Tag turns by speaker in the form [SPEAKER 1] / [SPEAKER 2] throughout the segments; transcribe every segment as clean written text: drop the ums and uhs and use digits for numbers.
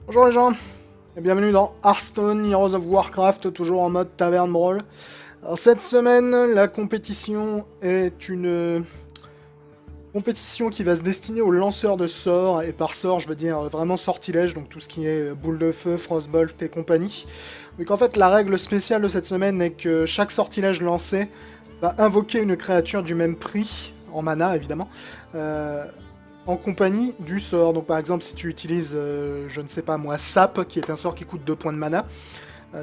[SPEAKER 1] Bonjour les gens, et bienvenue dans Hearthstone Heroes of Warcraft, toujours en mode Taverne Brawl. Alors cette semaine, la compétition est une compétition qui va se destiner aux lanceurs de sorts, et par sort je veux dire vraiment sortilège, donc tout ce qui est boule de feu, frostbolt et compagnie. Donc en fait la règle spéciale de cette semaine est que chaque sortilège lancé va invoquer une créature du même prix, en mana évidemment, euh, en compagnie du sort. Donc par exemple, si tu utilises, je ne sais pas moi, Sap, qui est un sort qui coûte 2 points de mana,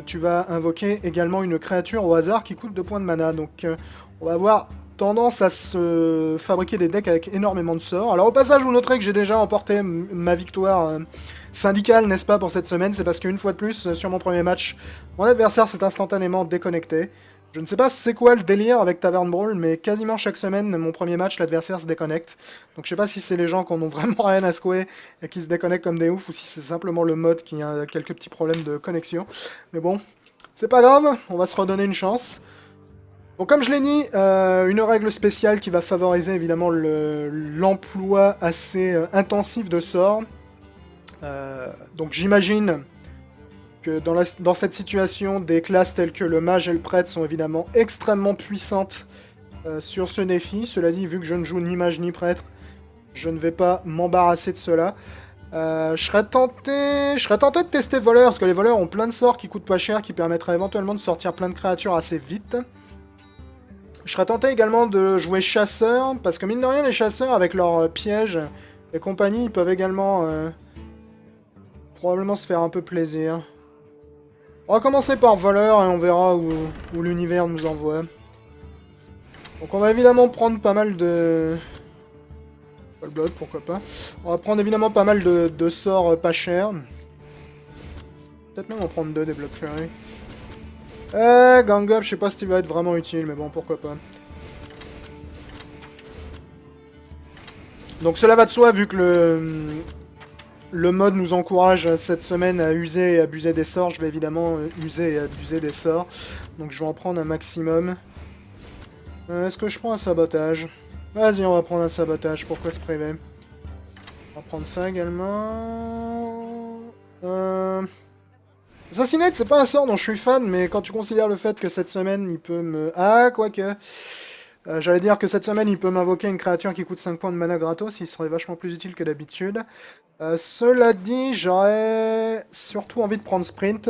[SPEAKER 1] tu vas invoquer également une créature au hasard qui coûte 2 points de mana. Donc on va avoir tendance à se fabriquer des decks avec énormément de sorts. Alors au passage, vous noterez que j'ai déjà emporté ma victoire syndicale, n'est-ce pas, pour cette semaine. C'est parce qu'une fois de plus, sur mon premier match, mon adversaire s'est instantanément déconnecté. Je ne sais pas c'est quoi le délire avec Tavern Brawl, mais quasiment chaque semaine, mon premier match, l'adversaire se déconnecte. Donc je sais pas si c'est les gens qui en ont vraiment rien à secouer et qui se déconnectent comme des oufs, ou si c'est simplement le mode qui a quelques petits problèmes de connexion. Mais bon, c'est pas grave, on va se redonner une chance. Bon, comme je l'ai dit, une règle spéciale qui va favoriser évidemment l'emploi assez intensif de sorts. Donc j'imagine que dans cette situation, des classes telles que le mage et le prêtre sont évidemment extrêmement puissantes sur ce défi. Cela dit, vu que je ne joue ni mage ni prêtre, je ne vais pas m'embarrasser de cela. Je serais tenté de tester voleur, parce que les voleurs ont plein de sorts qui coûtent pas cher, qui permettraient éventuellement de sortir plein de créatures assez vite. Je serais tenté également de jouer chasseur, parce que mine de rien, les chasseurs, avec leurs pièges et compagnie, ils peuvent également probablement se faire un peu plaisir. On va commencer par voleur et on verra où l'univers nous envoie. Donc on va évidemment prendre pas mal de... Full Blood, pourquoi pas. On va prendre évidemment pas mal de sorts pas chers. Peut-être même en prendre deux des Blood Fury. Gang Up, je sais pas si il va être vraiment utile, mais bon, pourquoi pas. Donc cela va de soi, vu que le mode nous encourage cette semaine à user et abuser des sorts, je vais évidemment user et abuser des sorts. Donc je vais en prendre un maximum. Est-ce que je prends un sabotage? Vas-y, on va prendre un sabotage, pourquoi se priver? On va prendre ça également... Assassinate, c'est pas un sort dont je suis fan, mais quand tu considères le fait que cette semaine, il peut me... Ah, quoique... J'allais dire que cette semaine, il peut m'invoquer une créature qui coûte 5 points de mana gratos, il serait vachement plus utile que d'habitude. Cela dit, j'aurais surtout envie de prendre Sprint.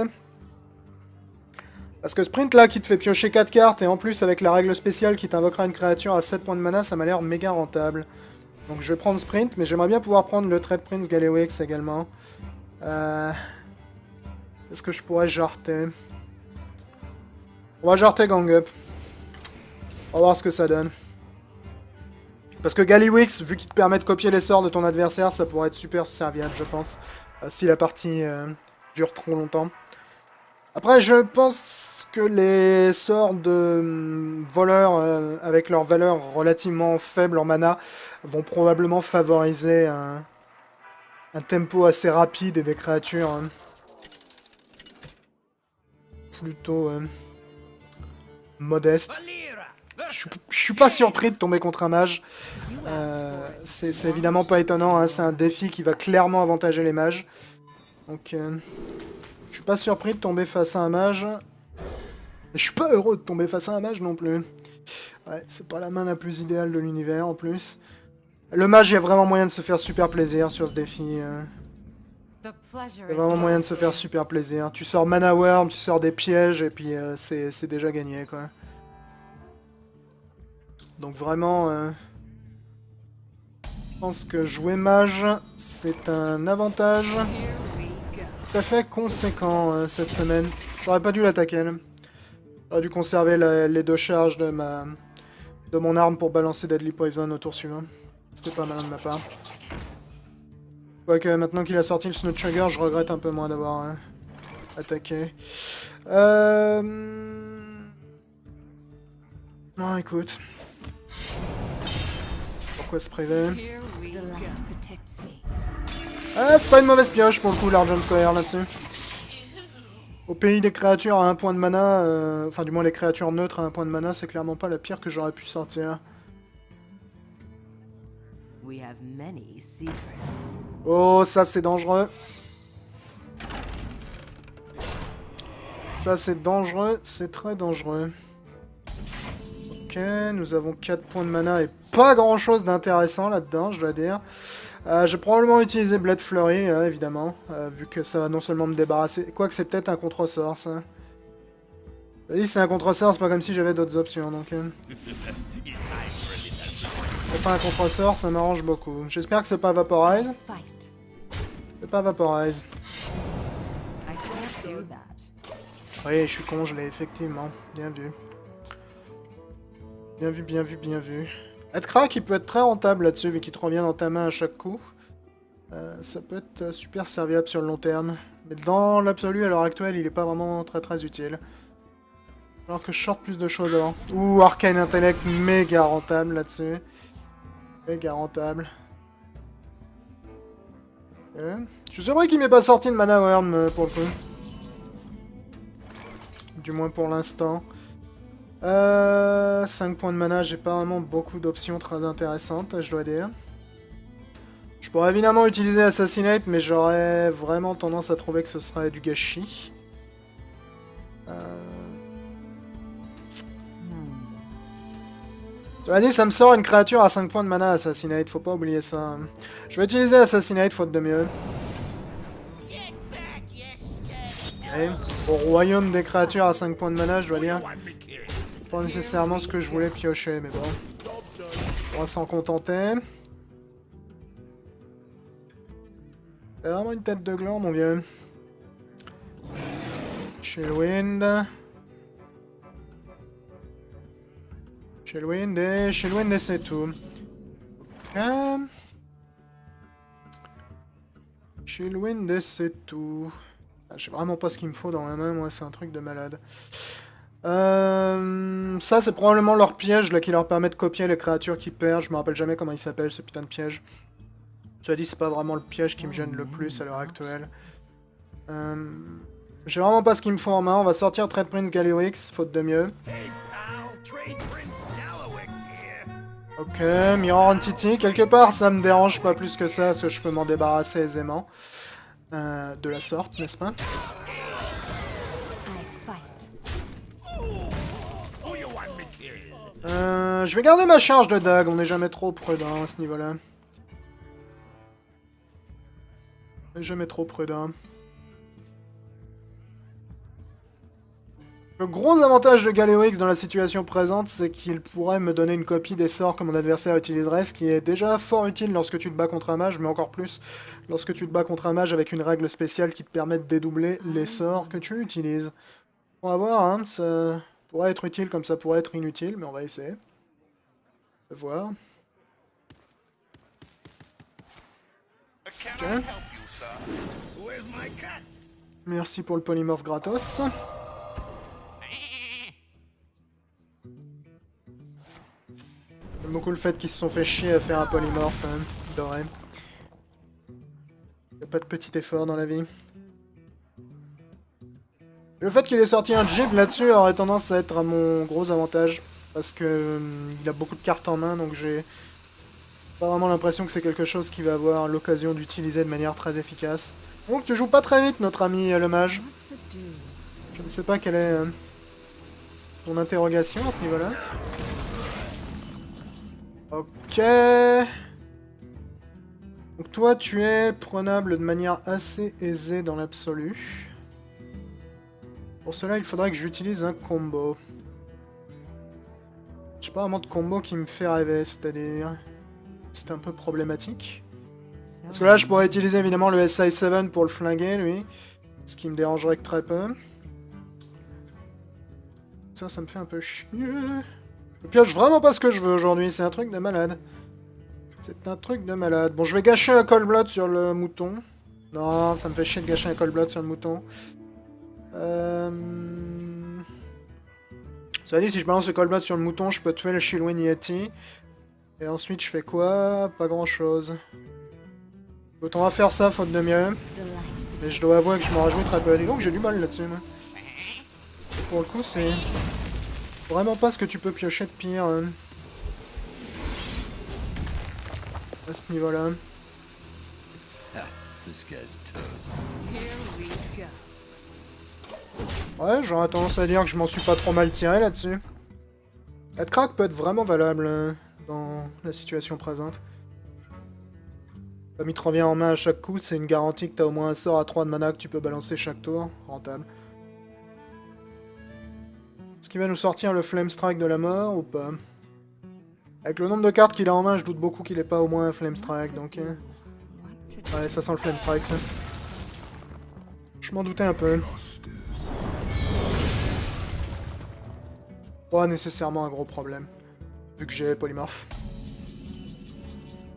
[SPEAKER 1] Parce que Sprint, là, qui te fait piocher 4 cartes, et en plus, avec la règle spéciale qui t'invoquera une créature à 7 points de mana, ça m'a l'air méga rentable. Donc je vais prendre Sprint, mais j'aimerais bien pouvoir prendre le Trade Prince Galewix également. Est-ce que je pourrais jarter? On va jarter Gang Up. On va voir ce que ça donne. Parce que Galliwix, vu qu'il te permet de copier les sorts de ton adversaire, ça pourrait être super serviable, je pense. Si la partie dure trop longtemps. Après, je pense que les sorts de voleurs, avec leur valeur relativement faible en mana, vont probablement favoriser un tempo assez rapide et des créatures plutôt modestes. Je suis pas surpris de tomber contre un mage. C'est évidemment pas étonnant, hein, c'est un défi qui va clairement avantager les mages. Donc, je suis pas surpris de tomber face à un mage. Et je suis pas heureux de tomber face à un mage non plus. Ouais, c'est pas la main la plus idéale de l'univers en plus. Le mage, il y a vraiment moyen de se faire super plaisir sur ce défi. Il y a vraiment moyen de se faire super plaisir. Tu sors Mana Worm, tu sors des pièges, et puis c'est déjà gagné, quoi. Donc vraiment... je pense que jouer mage, c'est un avantage tout à fait conséquent cette semaine. J'aurais pas dû l'attaquer. J'aurais dû conserver les deux charges de mon arme pour balancer Deadly Poison au tour suivant. C'était pas malin de ma part. Quoique maintenant qu'il a sorti le Snow Trigger, je regrette un peu moins d'avoir attaqué. Non, écoute. Pourquoi se priver? Ah, c'est pas une mauvaise pioche pour le coup, l'Argent Square là-dessus. Au pays des créatures à 1 point de mana, enfin du moins les créatures neutres à 1 point de mana, c'est clairement pas la pire que j'aurais pu sortir. Oh, ça c'est dangereux. Ça c'est dangereux, c'est très dangereux. Ok, nous avons 4 points de mana et pas grand chose d'intéressant là-dedans, je dois dire. Je vais probablement utiliser Blade Flurry, évidemment, vu que ça va non seulement me débarrasser... Quoique c'est peut-être un contre-sort, ça. Si c'est un contre-sort, c'est pas comme si j'avais d'autres options, donc... C'est pas un contre-sort, ça m'arrange beaucoup. J'espère que c'est pas Vaporize. C'est pas Vaporize. Oui, je suis congelé, effectivement. Bien vu. Bien vu, bien vu, bien vu. Être crack, il peut être très rentable là-dessus, vu qu'il te revient dans ta main à chaque coup. Ça peut être super serviable sur le long terme. Mais dans l'absolu, à l'heure actuelle, il est pas vraiment très très utile. Alors que je sorte plus de choses avant. Ouh, Arcane Intellect, méga rentable là-dessus. Méga rentable. Je suis surpris qu'il m'ait pas sorti de Mana Worm pour le coup. Du moins pour l'instant. 5 points de mana, j'ai pas vraiment beaucoup d'options très intéressantes, je dois dire. Je pourrais évidemment utiliser Assassinate, mais j'aurais vraiment tendance à trouver que ce serait du gâchis. Tu m'as dit, ça me sort une créature à 5 points de mana, Assassinate, faut pas oublier ça. Je vais utiliser Assassinate, faute de mieux. Et au royaume des créatures à 5 points de mana, je dois dire. Pas nécessairement ce que je voulais piocher, mais bon. On va s'en contenter. C'est vraiment une tête de gland, mon vieux. Chillwind. Chillwind et c'est tout. Ok. Chillwind et c'est tout. Ah, je sais vraiment pas ce qu'il me faut dans la main, moi, c'est un truc de malade. Ça, c'est probablement leur piège là, qui leur permet de copier les créatures qui perdent. Je me rappelle jamais comment il s'appelle ce putain de piège. Tu as dit, c'est pas vraiment le piège qui me gêne le plus à l'heure actuelle. J'ai vraiment pas ce qu'il me faut en main. On va sortir Trade Prince Galliwix, faute de mieux. Ok, Mirror Entity. Quelque part, ça me dérange pas plus que ça, parce que je peux m'en débarrasser aisément. De la sorte, n'est-ce pas? Je vais garder ma charge de dague, on n'est jamais trop prudent à ce niveau-là. Jamais trop prudent. Le gros avantage de Galliwix dans la situation présente, c'est qu'il pourrait me donner une copie des sorts que mon adversaire utiliserait, ce qui est déjà fort utile lorsque tu te bats contre un mage, mais encore plus lorsque tu te bats contre un mage avec une règle spéciale qui te permet de dédoubler les sorts que tu utilises. On va voir, hein, ça pourrait être utile comme ça pourrait être inutile, mais on va essayer. On va voir. Okay. Merci pour le polymorphe gratos. J'aime beaucoup le fait qu'ils se sont fait chier à faire un polymorphe, hein. Doré. Y'a pas de petit effort dans la vie. Le fait qu'il ait sorti un Jib là-dessus aurait tendance à être à mon gros avantage. Parce que il a beaucoup de cartes en main, donc j'ai pas vraiment l'impression que c'est quelque chose qu'il va avoir l'occasion d'utiliser de manière très efficace. Donc tu joues pas très vite, notre ami le mage. Je ne sais pas quelle est ton interrogation à ce niveau-là. Ok. Donc toi, tu es prenable de manière assez aisée dans l'absolu. Pour cela, il faudrait que j'utilise un combo. J'ai pas vraiment de combo qui me fait rêver, c'est-à-dire... C'est un peu problématique. Parce que là, je pourrais utiliser évidemment le SI7 pour le flinguer, lui. Ce qui me dérangerait que très peu. Ça me fait un peu chier. Je pioche vraiment pas ce que je veux aujourd'hui, c'est un truc de malade. C'est un truc de malade. Bon, je vais gâcher un Cold Blood sur le mouton. Non, ça me fait chier de gâcher un Cold Blood sur le mouton. Ça dit, si je balance le Cold Blood sur le mouton, je peux tuer le Chillwind Yeti. Et ensuite, je fais quoi? Pas grand chose. Autant va faire ça, faute de mieux. Mais je dois avouer que je m'en rajoute très peu. Dis donc, j'ai du mal là-dessus, moi. Et pour le coup, c'est vraiment pas ce que tu peux piocher de pire. Hein. À ce niveau-là. Ouais, j'aurais tendance à dire que je m'en suis pas trop mal tiré là-dessus. Headcrack peut être vraiment valable dans la situation présente. Comme il te revient en main à chaque coup, c'est une garantie que t'as au moins un sort à 3 de mana que tu peux balancer chaque tour. Rentable. Est-ce qu'il va nous sortir le Flame Strike de la mort ou pas? Avec le nombre de cartes qu'il a en main, je doute beaucoup qu'il ait pas au moins un Flame Strike, donc... Ouais, ça sent le Flame Strike, ça. Je m'en doutais un peu. Pas nécessairement un gros problème, vu que j'ai polymorphe.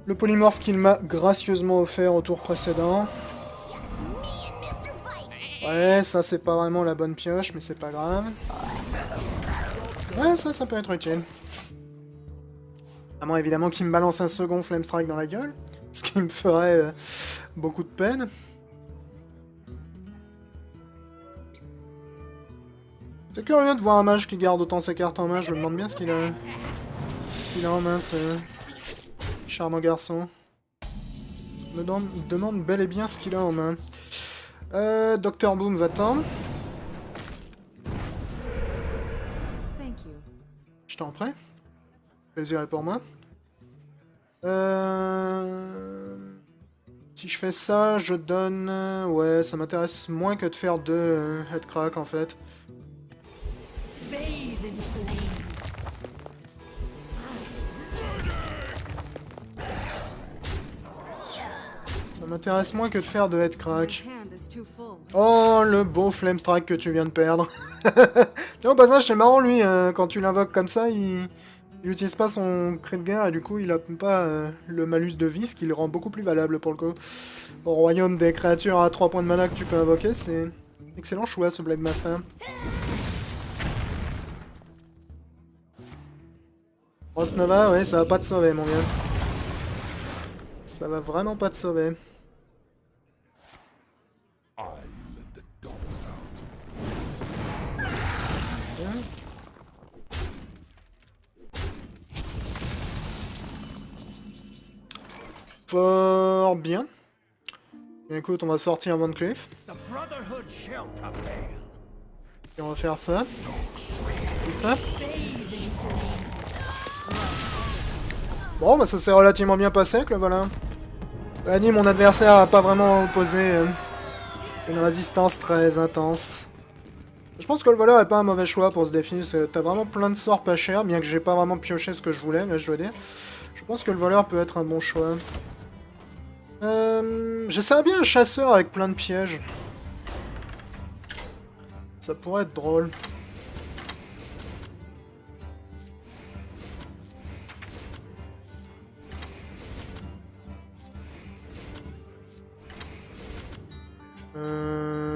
[SPEAKER 1] Le polymorphe qu'il m'a gracieusement offert au tour précédent. Ouais, ça c'est pas vraiment la bonne pioche, mais c'est pas grave. Ouais, ça peut être utile. À moins évidemment qu'il me balance un second Flame Strike dans la gueule, ce qui me ferait beaucoup de peine. C'est curieux de voir un mage qui garde autant ses cartes en main, je me demande bien ce qu'il a en main, ce charmant garçon. Je me demande bel et bien ce qu'il a en main. Dr Boom, va-t'en. Je t'en prie. Plaisir est pour moi. Si je fais ça, je donne... ouais, ça m'intéresse moins que de faire 2 Headcrack, en fait. Ça m'intéresse moins que de faire 2 Headcrack. Oh, le beau Flame Strike que tu viens de perdre. Tiens, au passage, c'est marrant, lui, quand tu l'invoques comme ça, il utilise pas son cri de guerre et du coup, il a pas le malus de vie, ce qui le rend beaucoup plus valable pour le coup. Au royaume des créatures à 3 points de mana que tu peux invoquer, c'est excellent choix, ce Blade Master. Ross Nova, ouais, ça va pas te sauver, mon gars. Ça va vraiment pas te sauver. Fort bien. Écoute, on va sortir Van Cleef. Et on va faire ça. Et ça. Bon, bah ça s'est relativement bien passé avec le voleur. Annie, mon adversaire a pas vraiment opposé une résistance très intense. Je pense que le voleur est pas un mauvais choix pour ce défi. T'as vraiment plein de sorts pas chers, bien que j'ai pas vraiment pioché ce que je voulais, là, je dois dire. Je pense que le voleur peut être un bon choix. J'essaierais bien un chasseur avec plein de pièges. Ça pourrait être drôle.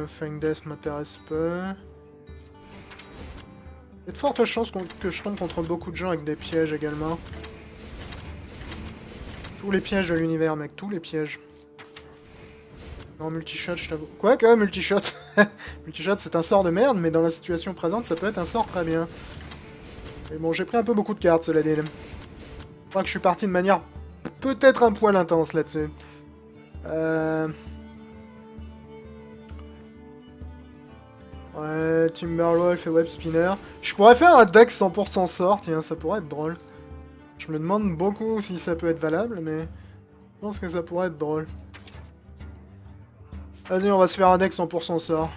[SPEAKER 1] Fang Death m'intéresse pas. Il y a de fortes chances que je tombe contre beaucoup de gens avec des pièges également. Tous les pièges de l'univers, mec, tous les pièges. Non, multishot, je t'avoue. Quoi que, multishot. Multishot, c'est un sort de merde, mais dans la situation présente, ça peut être un sort très bien. Mais bon, j'ai pris un peu beaucoup de cartes, cela dit. Je crois que je suis parti de manière peut-être un poil intense là-dessus. Ouais, Timberwolf et Web Spinner. Je pourrais faire un deck 100% sort, tiens, ça pourrait être drôle. Je me demande beaucoup si ça peut être valable, mais je pense que ça pourrait être drôle. Vas-y, on va se faire un deck 100% sort.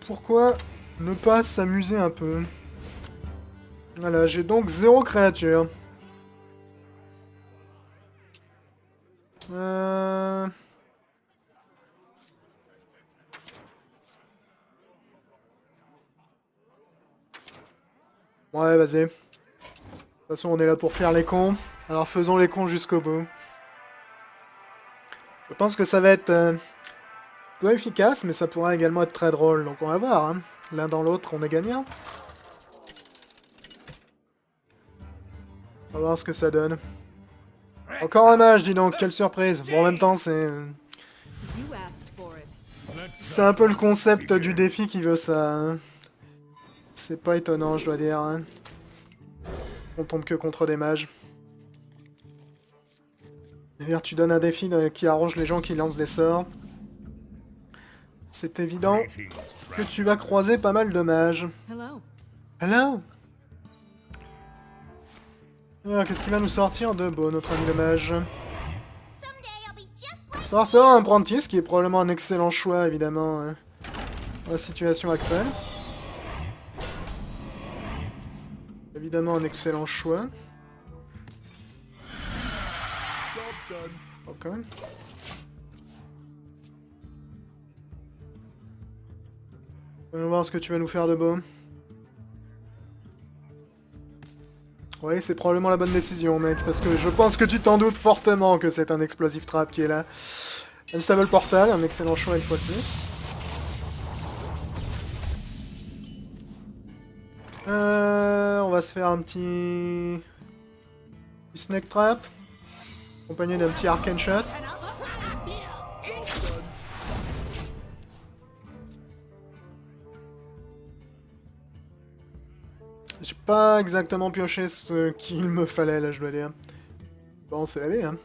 [SPEAKER 1] Pourquoi ne pas s'amuser un peu? Voilà, j'ai donc 0 créature. Ouais, vas-y. De toute façon, on est là pour faire les cons. Alors faisons les cons jusqu'au bout. Je pense que ça va être peu efficace, mais ça pourrait également être très drôle. Donc on va voir. Hein. L'un dans l'autre, on est gagnant. On va voir ce que ça donne. Encore un mage, dis donc. Quelle surprise. Bon, en même temps, c'est... c'est un peu le concept du défi qui veut ça. Hein. C'est pas étonnant, je dois dire. Hein. On tombe que contre des mages. D'ailleurs, tu donnes un défi qui arrange les gens qui lancent des sorts. c'est évident que tu vas croiser pas mal de mages.
[SPEAKER 2] Hello.
[SPEAKER 1] Hello. Alors, qu'est-ce qu'il va nous sortir de beau, notre ami le mage? Sorcerer Apprentice, qui est probablement un excellent choix, évidemment, dans la situation actuelle. Évidemment, un excellent choix. Ok. Voyons voir ce que tu vas nous faire de beau. Oui, c'est probablement la bonne décision, mec, parce que je pense que tu t'en doutes fortement que c'est un explosive trap qui est là. Unstable Portal, un excellent choix une fois de plus. On va se faire un petit Snake Trap, accompagné d'un petit Arcane Shot. J'ai pas exactement pioché ce qu'il me fallait, là, je dois dire. Bon, c'est la vie, hein.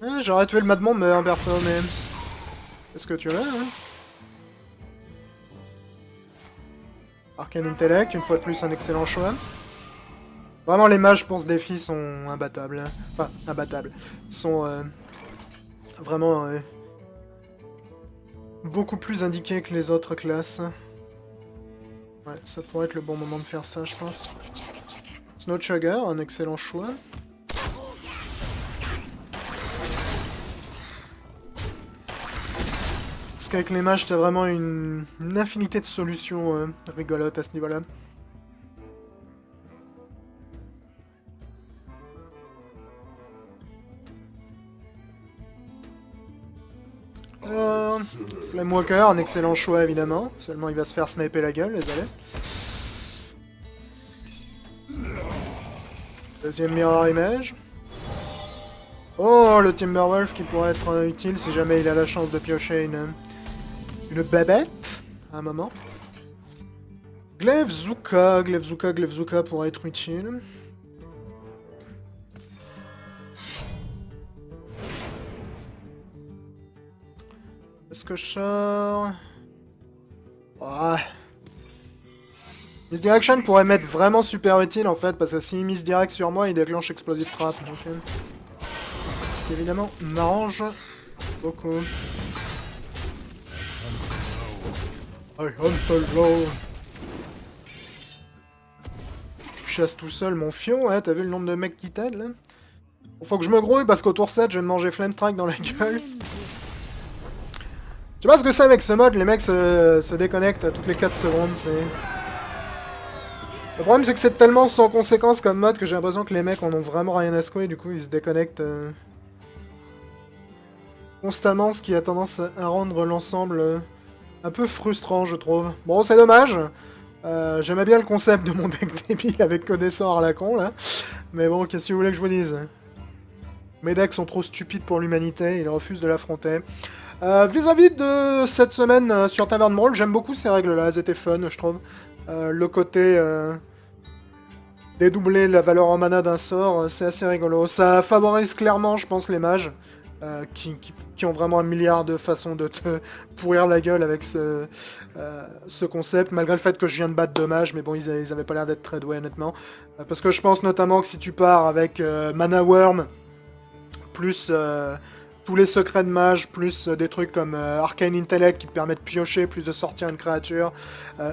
[SPEAKER 1] Ah, j'aurais tué le Madmon, mais en perso, mais... Qu'est-ce que tu veux, hein? Arcane Intellect, une fois de plus, un excellent choix. Vraiment, les mages pour ce défi sont imbattables. Hein. Enfin, imbattables. Sont vraiment beaucoup plus indiqués que les autres classes. Ouais, ça pourrait être le bon moment de faire ça, je pense. Snow Chugger, un excellent choix. Parce qu'avec les mages, t'as vraiment une infinité de solutions rigolotes à ce niveau-là. Flamewalker, un excellent choix évidemment. Seulement il va se faire sniper la gueule, désolé. Deuxième Mirror Image. Oh, le Timberwolf qui pourrait être utile si jamais il a la chance de piocher une bébête à un moment. Glaive Zuka pourrait être utile. Est-ce que je sors... Ah. Misdirection pourrait m'être vraiment super utile en fait, parce que s'il misdirect sur moi, il déclenche Explosive Trap. Donc, ce qui évidemment m'arrange beaucoup. I hunt alone. Je chasse tout seul mon fion, hein, t'as vu le nombre de mecs qui t'aident là? Faut que je me grouille parce qu'au tour 7, je vais me manger Flame Strike dans la gueule. Je sais pas ce que c'est avec ce mode, les mecs se déconnectent à toutes les 4 secondes, c'est... Le problème c'est que c'est tellement sans conséquence comme mode que j'ai l'impression que les mecs en ont vraiment rien à secouer, du coup ils se déconnectent constamment, ce qui a tendance à rendre l'ensemble un peu frustrant je trouve. Bon c'est dommage, j'aimais bien le concept de mon deck débile avec que des sorts à la con là, mais bon qu'est-ce que vous voulez que je vous dise? Mes decks sont trop stupides pour l'humanité, ils refusent de l'affronter. Vis-à-vis de cette semaine sur Tavern Brawl, j'aime beaucoup ces règles-là, elles étaient fun, je trouve. Le côté dédoubler la valeur en mana d'un sort, c'est assez rigolo. Ça favorise clairement, je pense, les mages, qui ont vraiment un milliard de façons de te pourrir la gueule avec ce concept, malgré le fait que je viens de battre deux mages, mais bon, ils avaient pas l'air d'être très doués, honnêtement. Parce que je pense notamment que si tu pars avec Mana Worm, plus tous les secrets de mage, plus des trucs comme Arcane Intellect qui te permet de piocher, plus de sortir une créature.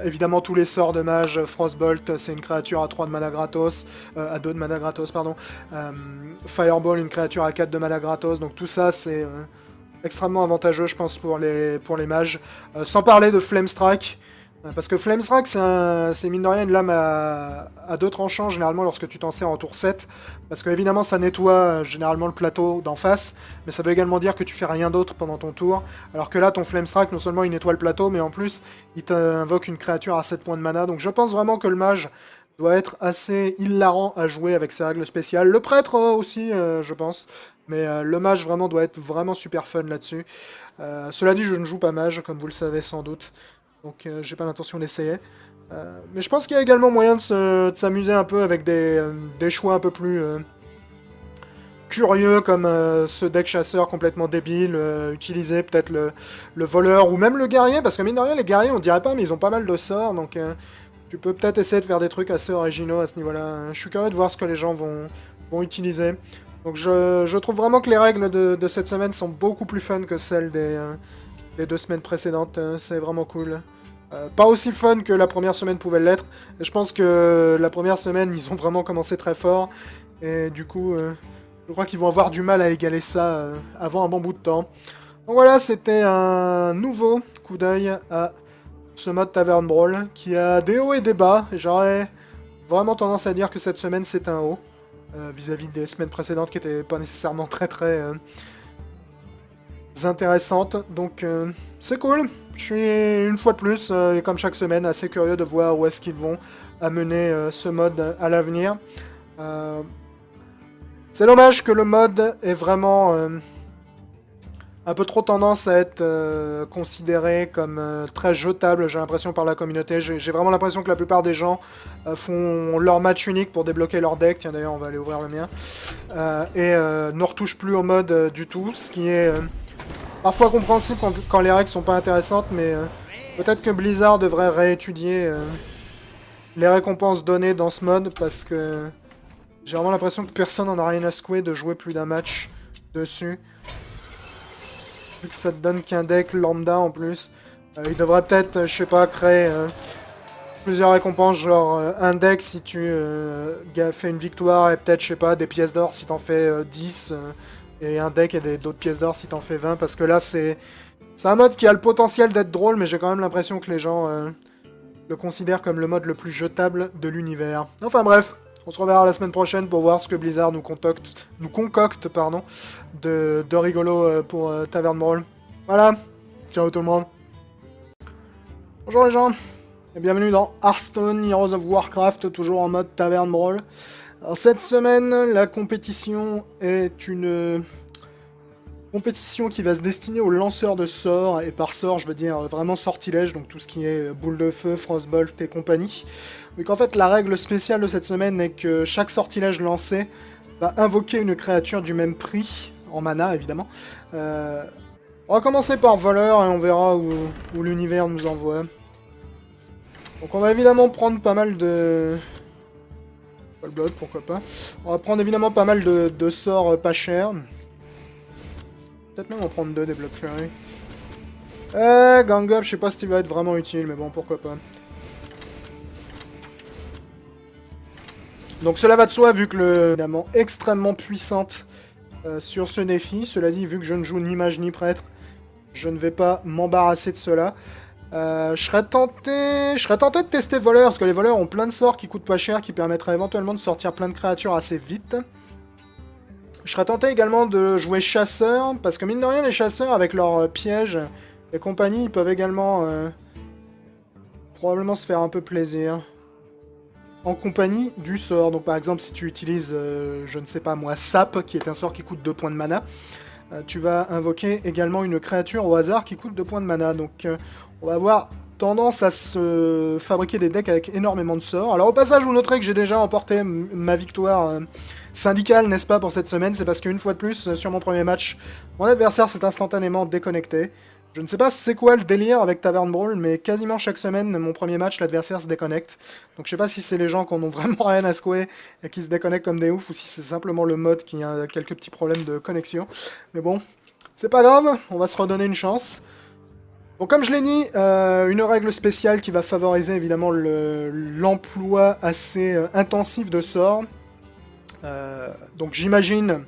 [SPEAKER 1] Évidemment, tous les sorts de mage, Frostbolt, c'est une créature à 3 de mana gratos, à 2 de mana gratos, pardon. Fireball, une créature à 4 de mana gratos, donc tout ça, c'est extrêmement avantageux, je pense, pour les mages. Sans parler de Flame Strike, parce que Flame Strike, c'est mine de rien une lame à deux tranchants, généralement, lorsque tu t'en sers en tour 7. Parce que, évidemment, ça nettoie généralement le plateau d'en face, mais ça veut également dire que tu fais rien d'autre pendant ton tour. Alors que là, ton Flame Strike, non seulement il nettoie le plateau, mais en plus, il t'invoque une créature à 7 points de mana. Donc je pense vraiment que le mage doit être assez hilarant à jouer avec ses règles spéciales. Le prêtre aussi, je pense. Mais le mage vraiment doit être vraiment super fun là-dessus. Cela dit, je ne joue pas mage, comme vous le savez sans doute. Donc j'ai pas l'intention d'essayer. Mais je pense qu'il y a également moyen de s'amuser un peu avec des choix un peu plus curieux, comme ce deck chasseur complètement débile, utiliser peut-être le voleur ou même le guerrier, parce que mine de rien, les guerriers, on dirait pas, mais ils ont pas mal de sorts, donc tu peux peut-être essayer de faire des trucs assez originaux à ce niveau-là. Je suis curieux de voir ce que les gens vont utiliser. Donc je trouve vraiment que les règles de cette semaine sont beaucoup plus fun que celles des 2 semaines précédentes. C'est vraiment cool. Pas aussi fun que la première semaine pouvait l'être. Je pense que la première semaine, ils ont vraiment commencé très fort. Et du coup, je crois qu'ils vont avoir du mal à égaler ça avant un bon bout de temps. Donc voilà, c'était un nouveau coup d'œil à ce mode Tavern Brawl qui a des hauts et des bas. J'aurais vraiment tendance à dire que cette semaine, c'est un haut. Vis-à-vis des semaines précédentes qui n'étaient pas nécessairement très intéressantes. Donc c'est cool. Je suis une fois de plus, et comme chaque semaine, assez curieux de voir où est-ce qu'ils vont amener ce mode à l'avenir. C'est dommage que le mode ait vraiment un peu trop tendance à être considéré comme très jetable, j'ai l'impression, par la communauté. J'ai vraiment l'impression que la plupart des gens font leur match unique pour débloquer leur deck. Tiens, d'ailleurs, on va aller ouvrir le mien. Et ne retouchent plus au mode du tout, ce qui est parfois compréhensible quand les règles sont pas intéressantes, mais peut-être que Blizzard devrait réétudier les récompenses données dans ce mode, parce que j'ai vraiment l'impression que personne n'en a rien à secouer de jouer plus d'un match dessus. Vu que ça te donne qu'un deck lambda en plus. Il devrait peut-être, je sais pas, créer plusieurs récompenses, genre un deck si tu fais une victoire et peut-être, je sais pas, des pièces d'or si t'en fais 10, et un deck et d'autres pièces d'or si t'en fais 20, parce que là c'est un mode qui a le potentiel d'être drôle, mais j'ai quand même l'impression que les gens le considèrent comme le mode le plus jetable de l'univers. Enfin bref, on se reverra la semaine prochaine pour voir ce que Blizzard nous concocte de rigolo pour Tavern Brawl. Voilà, ciao tout le monde. Bonjour les gens, et bienvenue dans Hearthstone Heroes of Warcraft, toujours en mode Tavern Brawl. Alors, cette semaine, la compétition est une compétition qui va se destiner aux lanceurs de sorts, et par sort je veux dire vraiment sortilège, donc tout ce qui est boule de feu, frostbolt et compagnie. Donc en fait la règle spéciale de cette semaine est que chaque sortilège lancé va invoquer une créature du même prix, en mana évidemment. On va commencer par voleur et on verra où l'univers nous envoie. Donc on va évidemment prendre pas mal de... Blood, pourquoi pas. On va prendre évidemment pas mal de sorts pas chers. Peut-être même en prendre 2 des Blood Fury. Gang Up, je sais pas si il va être vraiment utile, mais bon, pourquoi pas. Donc cela va de soi, vu que le... évidemment extrêmement puissante sur ce défi. Cela dit, vu que je ne joue ni mage ni prêtre, je ne vais pas m'embarrasser de cela. Je serais tenté de tester voleur, parce que les voleurs ont plein de sorts qui coûtent pas cher, qui permettraient éventuellement de sortir plein de créatures assez vite. Je serais tenté également de jouer chasseur, parce que mine de rien, les chasseurs, avec leurs pièges et compagnie, ils peuvent également probablement se faire un peu plaisir. En compagnie du sort. Donc par exemple, si tu utilises, je ne sais pas moi, Sap, qui est un sort qui coûte 2 points de mana, tu vas invoquer également une créature au hasard qui coûte 2 points de mana. Donc on va avoir tendance à se fabriquer des decks avec énormément de sorts. Alors au passage, vous noterez que j'ai déjà emporté ma victoire syndicale, n'est-ce pas, pour cette semaine. C'est parce qu'une fois de plus, sur mon premier match, mon adversaire s'est instantanément déconnecté. Je ne sais pas c'est quoi le délire avec Tavern Brawl, mais quasiment chaque semaine, mon premier match, l'adversaire se déconnecte. Donc je sais pas si c'est les gens qui en ont vraiment rien à secouer et qui se déconnectent comme des oufs, ou si c'est simplement le mode qui a quelques petits problèmes de connexion. Mais bon, c'est pas grave, on va se redonner une chance. Donc comme je l'ai dit, une règle spéciale qui va favoriser évidemment l'emploi assez intensif de sorts. Donc j'imagine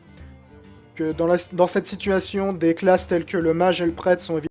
[SPEAKER 1] que dans cette situation, des classes telles que le mage et le prêtre sont évidemment